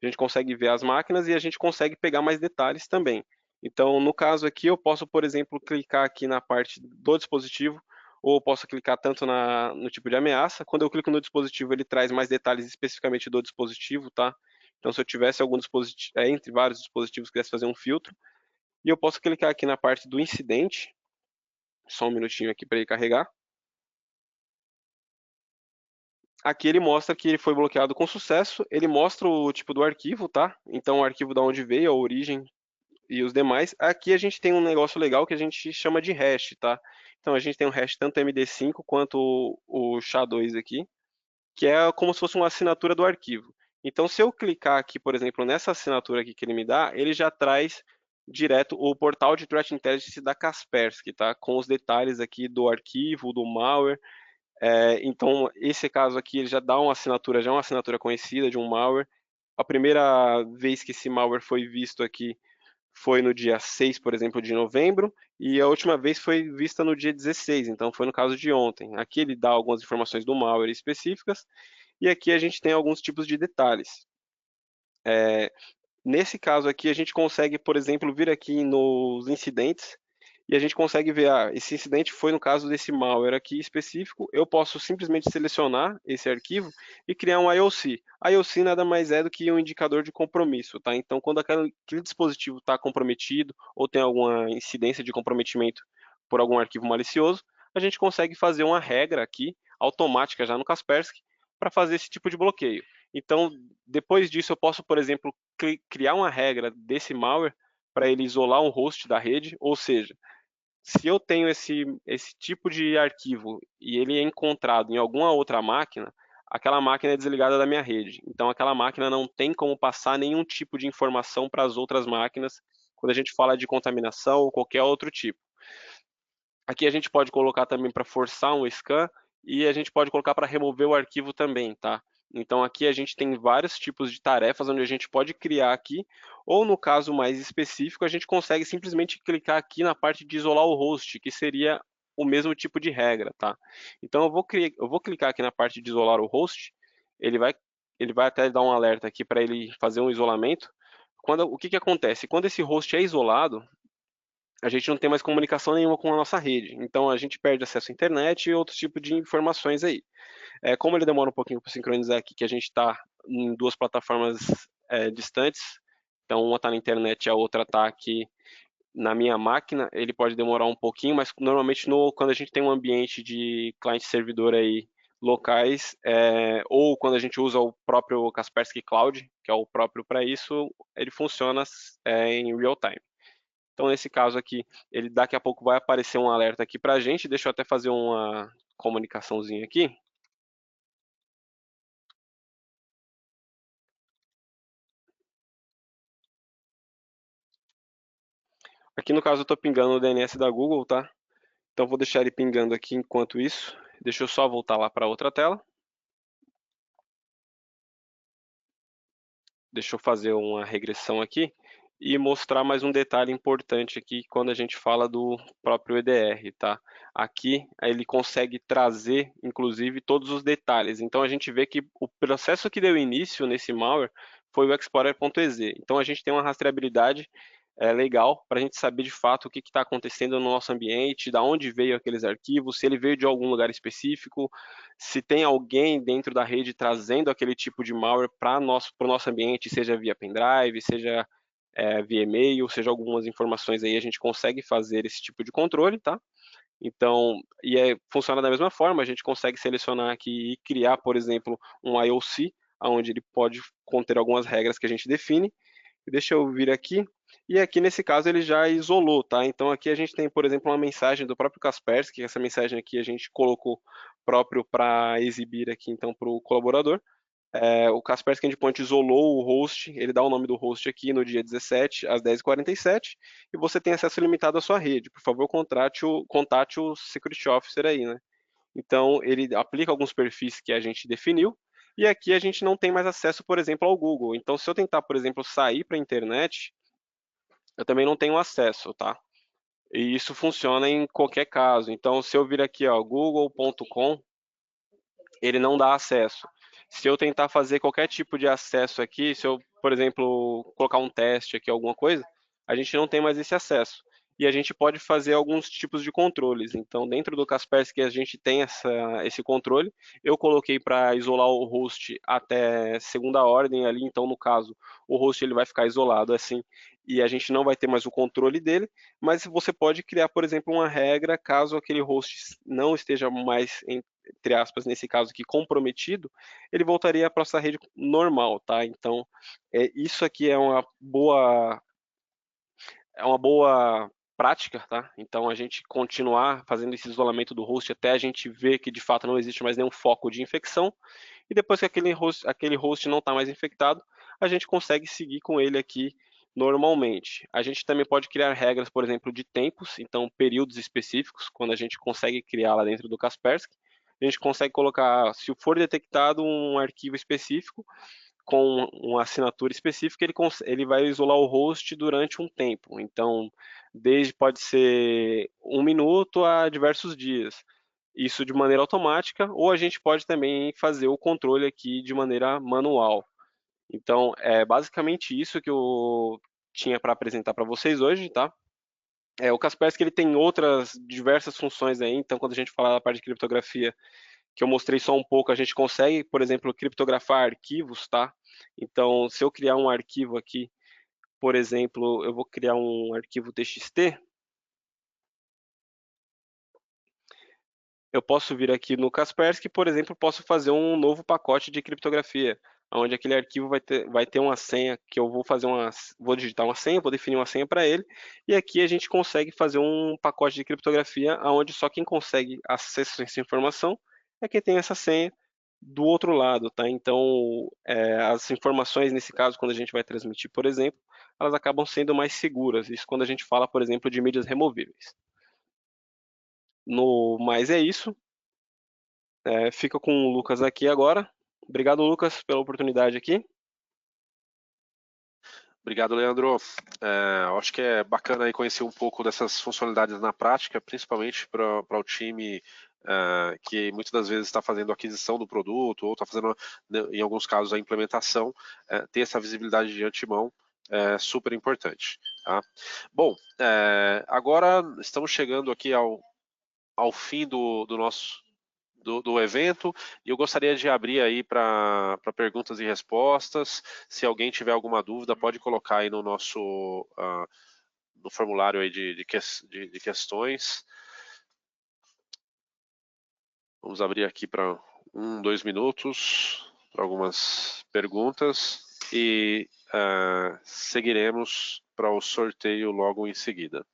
[SPEAKER 2] a gente consegue ver as máquinas e a gente consegue pegar mais detalhes também. Então, no caso aqui, eu posso, por exemplo, clicar aqui na parte do dispositivo, ou eu posso clicar tanto no tipo de ameaça. Quando eu clico no dispositivo, ele traz mais detalhes especificamente do dispositivo, tá? Então, se eu tivesse algum dispositivo, entre vários dispositivos, quisesse fazer um filtro, e eu posso clicar aqui na parte do incidente, só um minutinho aqui para ele carregar. Aqui ele mostra que ele foi bloqueado com sucesso, ele mostra o tipo do arquivo, tá? Então o arquivo da onde veio, a origem e os demais. Aqui a gente tem um negócio legal que a gente chama de hash, tá? Então a gente tem um hash tanto MD5 quanto o SHA-2 aqui, que é como se fosse uma assinatura do arquivo. Então se eu clicar aqui, por exemplo, nessa assinatura aqui que ele me dá, ele já traz direto o portal de Threat Intelligence da Kaspersky, tá? Com os detalhes aqui do arquivo, do malware. Então, esse caso aqui, ele já dá uma assinatura, já é uma assinatura conhecida de um malware. A primeira vez que esse malware foi visto aqui foi no dia 6, por exemplo, de novembro, e a última vez foi vista no dia 16, então foi no caso de ontem. Aqui ele dá algumas informações do malware específicas, e aqui a gente tem alguns tipos de detalhes. Nesse caso aqui, a gente consegue, por exemplo, vir aqui nos incidentes e a gente consegue ver, esse incidente foi no caso desse malware aqui específico. Eu posso simplesmente selecionar esse arquivo e criar um IOC. IOC nada mais é do que um indicador de compromisso, tá? Então, quando aquele dispositivo está comprometido ou tem alguma incidência de comprometimento por algum arquivo malicioso, a gente consegue fazer uma regra aqui, automática já no Kaspersky, para fazer esse tipo de bloqueio. Então, depois disso, eu posso, por exemplo, criar uma regra desse malware para ele isolar um host da rede, ou seja, se eu tenho esse tipo de arquivo e ele é encontrado em alguma outra máquina, aquela máquina é desligada da minha rede. Então, aquela máquina não tem como passar nenhum tipo de informação para as outras máquinas quando a gente fala de contaminação ou qualquer outro tipo. Aqui a gente pode colocar também para forçar um scan e a gente pode colocar para remover o arquivo também, tá? Então aqui a gente tem vários tipos de tarefas onde a gente pode criar aqui, ou no caso mais específico, a gente consegue simplesmente clicar aqui na parte de isolar o host, que seria o mesmo tipo de regra, tá? Então eu vou clicar aqui na parte de isolar o host, ele vai, ele vai até dar um alerta aqui para ele fazer um isolamento. O que acontece? Quando esse host é isolado, a gente não tem mais comunicação nenhuma com a nossa rede. Então a gente perde acesso à internet e outros tipos de informações aí. Como ele demora um pouquinho para sincronizar aqui, que a gente está em duas plataformas distantes, então uma está na internet e a outra está aqui na minha máquina, ele pode demorar um pouquinho, mas normalmente quando a gente tem um ambiente de cliente-servidor aí locais, ou quando a gente usa o próprio Kaspersky Cloud, que é o próprio para isso, ele funciona em real time. Então, nesse caso aqui, ele daqui a pouco vai aparecer um alerta aqui para a gente. Deixa eu até fazer uma comunicaçãozinha aqui. Aqui no caso eu estou pingando o DNS da Google, tá? Então vou deixar ele pingando aqui enquanto isso. Deixa eu só voltar lá para outra tela. Deixa eu fazer uma regressão aqui e mostrar mais um detalhe importante aqui quando a gente fala do próprio EDR, tá? Aqui ele consegue trazer, inclusive, todos os detalhes. Então a gente vê que o processo que deu início nesse malware foi o Explorer.exe. Então a gente tem uma rastreabilidade legal para a gente saber de fato o que está acontecendo no nosso ambiente, da onde veio aqueles arquivos, se ele veio de algum lugar específico, se tem alguém dentro da rede trazendo aquele tipo de malware para o nosso ambiente, seja via pendrive, seja via e-mail, seja algumas informações aí, a gente consegue fazer esse tipo de controle, tá? Então, funciona da mesma forma, a gente consegue selecionar aqui e criar, por exemplo, um IOC, onde ele pode conter algumas regras que a gente define. Deixa eu vir aqui. E aqui nesse caso ele já isolou, tá? Então aqui a gente tem, por exemplo, uma mensagem do próprio Kaspersky, essa mensagem aqui a gente colocou próprio para exibir aqui então para o colaborador. O Kaspersky Endpoint isolou o host, ele dá o nome do host aqui no dia 17 às 10h47 e você tem acesso limitado à sua rede. Por favor, contate o Security Officer aí, né? Então, ele aplica alguns perfis que a gente definiu, e aqui a gente não tem mais acesso, por exemplo, ao Google. Então, se eu tentar, por exemplo, sair para a internet, eu também não tenho acesso, tá? E isso funciona em qualquer caso. Então, se eu vir aqui, ó, google.com, ele não dá acesso. Se eu tentar fazer qualquer tipo de acesso aqui, se eu, por exemplo, colocar um teste aqui, alguma coisa, a gente não tem mais esse acesso. E a gente pode fazer alguns tipos de controles. Então, dentro do Kaspersky, a gente tem esse controle. Eu coloquei para isolar o host até segunda ordem ali. Então, no caso, o host ele vai ficar isolado assim e a gente não vai ter mais o controle dele. Mas você pode criar, por exemplo, uma regra caso aquele host não esteja mais entre aspas, nesse caso aqui, comprometido, ele voltaria para a nossa rede normal, tá? Então, isso aqui é uma boa prática, tá? Então, a gente continuar fazendo esse isolamento do host até a gente ver que de fato não existe mais nenhum foco de infecção, e depois que aquele host não está mais infectado, a gente consegue seguir com ele aqui normalmente. A gente também pode criar regras, por exemplo, de tempos, então períodos específicos, quando a gente consegue criar lá dentro do Kaspersky, a gente consegue colocar, se for detectado um arquivo específico, com uma assinatura específica, ele vai isolar o host durante um tempo. Então, pode ser 1 minuto a diversos dias. Isso de maneira automática, ou a gente pode também fazer o controle aqui de maneira manual. Então, é basicamente isso que eu tinha para apresentar para vocês hoje, tá? O Kaspersky ele tem outras diversas funções aí, então quando a gente falar da parte de criptografia, que eu mostrei só um pouco, a gente consegue, por exemplo, criptografar arquivos, tá? Então, se eu criar um arquivo aqui, por exemplo, eu vou criar um arquivo TXT, eu posso vir aqui no Kaspersky, por exemplo, posso fazer um novo pacote de criptografia, onde aquele arquivo vai ter uma senha que eu vou digitar uma senha, vou definir uma senha para ele, e aqui a gente consegue fazer um pacote de criptografia onde só quem consegue acesso a essa informação é quem tem essa senha do outro lado, tá? Então, as informações nesse caso, quando a gente vai transmitir, por exemplo, elas acabam sendo mais seguras. Isso quando a gente fala, por exemplo, de mídias removíveis. No mais é isso. Fica com o Lucas aqui agora. Obrigado, Lucas, pela oportunidade aqui.
[SPEAKER 1] Obrigado, Leandro. Acho que é bacana aí conhecer um pouco dessas funcionalidades na prática, principalmente para o time que muitas das vezes está fazendo a aquisição do produto ou está fazendo, né, em alguns casos, a implementação, ter essa visibilidade de antemão é super importante. Tá? Bom, agora estamos chegando aqui ao fim do nosso do evento e eu gostaria de abrir aí para perguntas e respostas. Se alguém tiver alguma dúvida, pode colocar aí no nosso no formulário aí de questões. Vamos abrir aqui para 2 minutos para algumas perguntas e seguiremos para o sorteio logo em seguida.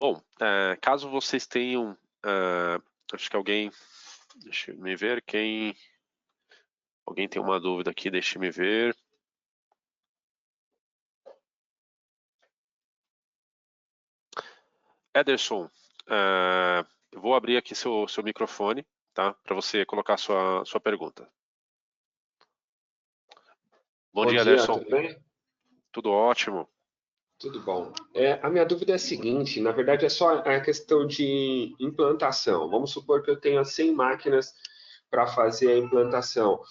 [SPEAKER 1] Bom, caso vocês tenham, acho que alguém, deixa eu me ver, alguém tem uma dúvida aqui, deixa eu me ver. Ederson, eu vou abrir aqui seu microfone, tá? Para você colocar sua pergunta. Bom dia, Ederson.
[SPEAKER 3] Tudo bem?
[SPEAKER 1] Tudo ótimo.
[SPEAKER 3] Tudo bom. A minha dúvida é a seguinte, na verdade é só a questão de implantação. Vamos supor que eu tenha 100 máquinas para fazer a implantação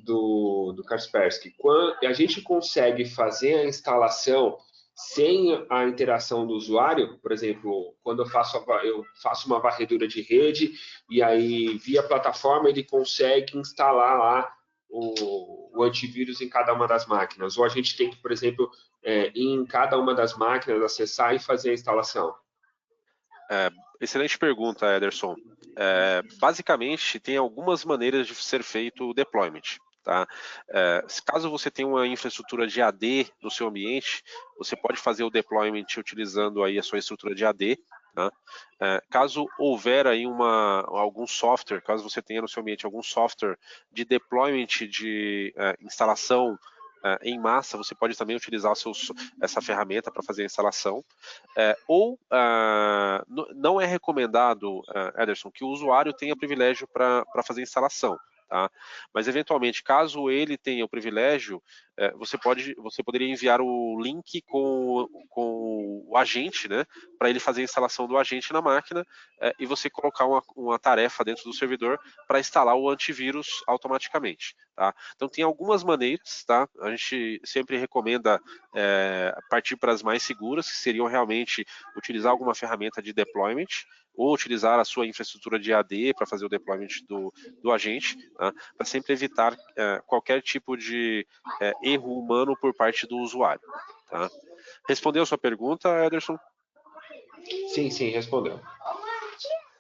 [SPEAKER 3] do Kaspersky. A gente consegue fazer a instalação sem a interação do usuário? Por exemplo, quando eu faço uma varredura de rede e aí via plataforma ele consegue instalar lá o antivírus em cada uma das máquinas. Ou a gente tem que, por exemplo, ir em cada uma das máquinas, acessar e fazer a instalação?
[SPEAKER 1] Excelente pergunta, Ederson. Basicamente, tem algumas maneiras de ser feito o deployment. Tá? Caso você tenha uma infraestrutura de AD no seu ambiente, você pode fazer o deployment utilizando aí a sua estrutura de AD. Tá? Caso houver aí algum software, caso você tenha no seu ambiente algum software de deployment de instalação em massa, você pode também utilizar essa ferramenta para fazer a instalação. Não é recomendado, Ederson, que o usuário tenha privilégio para fazer a instalação. Tá? Mas, eventualmente, caso ele tenha o privilégio, você poderia enviar o link com o agente, né, para ele fazer a instalação do agente na máquina e você colocar uma tarefa dentro do servidor para instalar o antivírus automaticamente. Tá? Então, tem algumas maneiras. Tá? A gente sempre recomenda partir para as mais seguras, que seriam realmente utilizar alguma ferramenta de deployment, ou utilizar a sua infraestrutura de AD para fazer o deployment do agente, tá? Para sempre evitar qualquer tipo de erro humano por parte do usuário. Tá? Respondeu a sua pergunta, Ederson?
[SPEAKER 3] Sim, respondeu.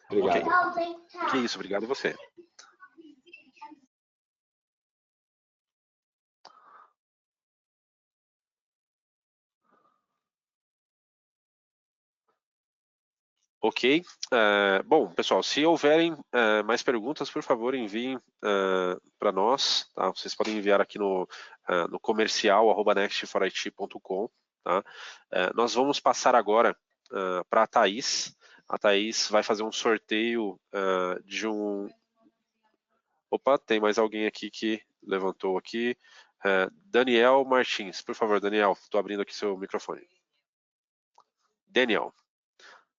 [SPEAKER 3] Obrigado.
[SPEAKER 1] Okay. Que isso, obrigado a você. Ok. Bom, pessoal, se houverem mais perguntas, por favor, enviem para nós. Tá? Vocês podem enviar aqui no comercial@next4it.com. Tá? Nós vamos passar agora para a Thaís. A Thaís vai fazer um sorteio de um... Opa, tem mais alguém aqui que levantou aqui. Daniel Martins. Por favor, Daniel, estou abrindo aqui seu microfone. Daniel.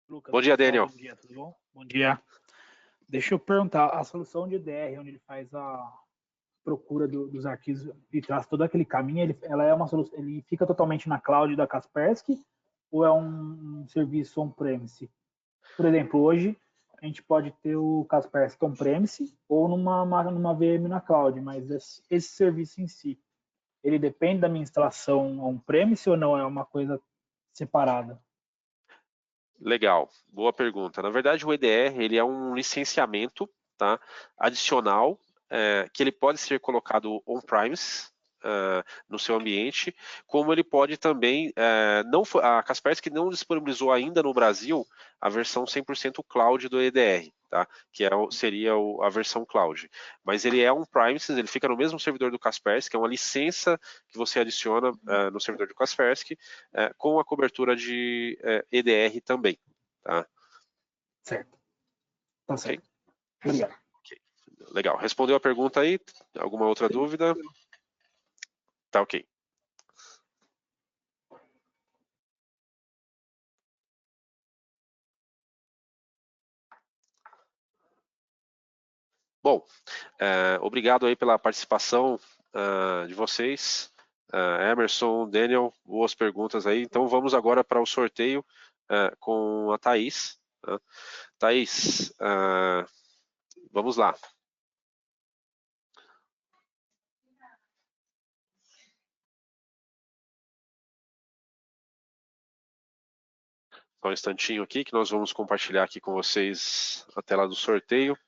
[SPEAKER 4] Lucas,
[SPEAKER 1] bom dia, Daniel.
[SPEAKER 4] Bom dia, tudo bom? Bom dia. Deixa eu perguntar, a solução de EDR, onde ele faz a procura dos arquivos e traz todo aquele caminho, ela é uma solução, ele fica totalmente na cloud da Kaspersky ou é um serviço on-premise? Por exemplo, hoje a gente pode ter o Kaspersky on-premise ou numa VM na cloud, mas esse serviço em si, ele depende da minha instalação on-premise ou não? É uma coisa separada?
[SPEAKER 1] Legal, boa pergunta. Na verdade, o EDR ele é um licenciamento, tá, adicional que ele pode ser colocado on-premise no seu ambiente, como ele pode também... a Kaspersky não disponibilizou ainda no Brasil a versão 100% cloud do EDR, tá, que seria a versão cloud. Mas ele é on-premises, ele fica no mesmo servidor do Kaspersky, é uma licença que você adiciona no servidor do Kaspersky, com a cobertura de EDR também. Tá?
[SPEAKER 4] Certo. Tá certo.
[SPEAKER 1] Okay.
[SPEAKER 4] Obrigado.
[SPEAKER 1] Okay. Legal. Respondeu a pergunta aí? Alguma outra dúvida? Tá ok. Bom, obrigado aí pela participação de vocês. Emerson, Daniel, boas perguntas aí. Então vamos agora para o sorteio com a Thaís. Thaís, vamos lá. Só um instantinho aqui que nós vamos compartilhar aqui com vocês a tela do sorteio.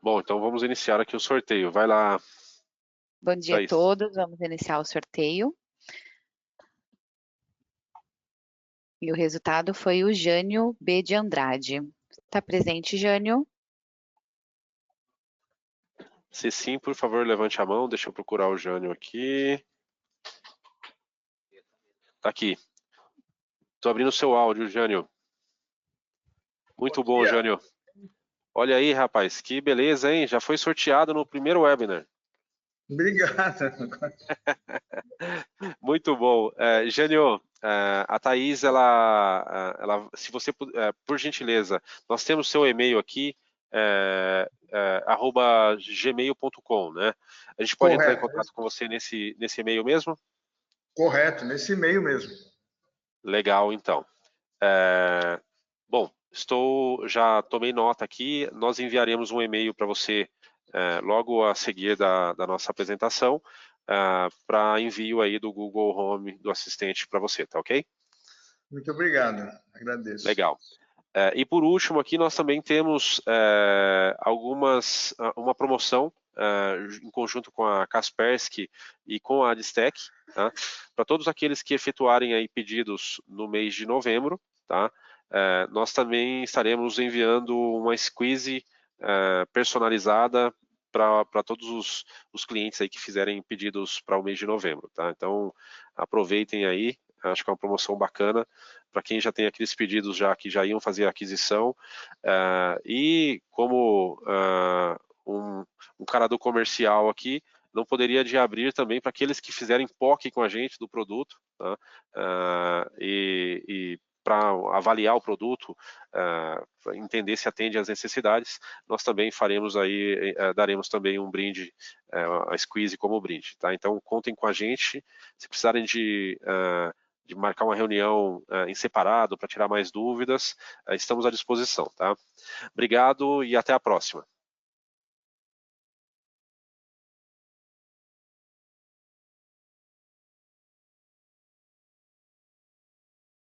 [SPEAKER 1] Bom, então vamos iniciar aqui o sorteio. Vai lá.
[SPEAKER 5] Bom dia a
[SPEAKER 1] Thaís.
[SPEAKER 5] todos, vamos iniciar o sorteio. E o resultado foi o Jânio B. de Andrade. Está presente, Jânio?
[SPEAKER 1] Se sim, por favor, levante a mão. Deixa eu procurar o Jânio aqui. Tá aqui. Estou abrindo o seu áudio, Jânio. Muito bom, Jânio. Olha aí, rapaz, que beleza, hein? Já foi sorteado no primeiro webinar.
[SPEAKER 6] Obrigado.
[SPEAKER 1] Muito bom. Jânio, a Thaís, ela, se você, por gentileza, nós temos seu e-mail aqui, @gmail.com, né? A gente pode entrar em contato com você nesse e-mail mesmo?
[SPEAKER 6] Correto, nesse e-mail mesmo.
[SPEAKER 1] Legal, então. Bom, já tomei nota aqui, nós enviaremos um e-mail para você logo a seguir da nossa apresentação, para envio aí do Google Home, do assistente para você, tá ok?
[SPEAKER 6] Muito obrigado, agradeço.
[SPEAKER 1] Legal. E por último aqui nós também temos uma promoção em conjunto com a Kaspersky e com a Adstec, tá? Para todos aqueles que efetuarem aí pedidos no mês de novembro, tá? Nós também estaremos enviando uma squeeze personalizada para todos os clientes aí que fizerem pedidos para o mês de novembro, tá? Então aproveitem aí, acho que é uma promoção bacana para quem já tem aqueles pedidos que já iam fazer a aquisição, e como um cara do comercial aqui, não poderia de abrir também para aqueles que fizerem POC com a gente do produto, tá? E para avaliar o produto, para entender se atende às necessidades, nós também faremos aí, daremos também um brinde, a squeeze como brinde, tá? Então contem com a gente, se precisarem de marcar uma reunião em separado para tirar mais dúvidas, estamos à disposição, tá? Obrigado e até a próxima.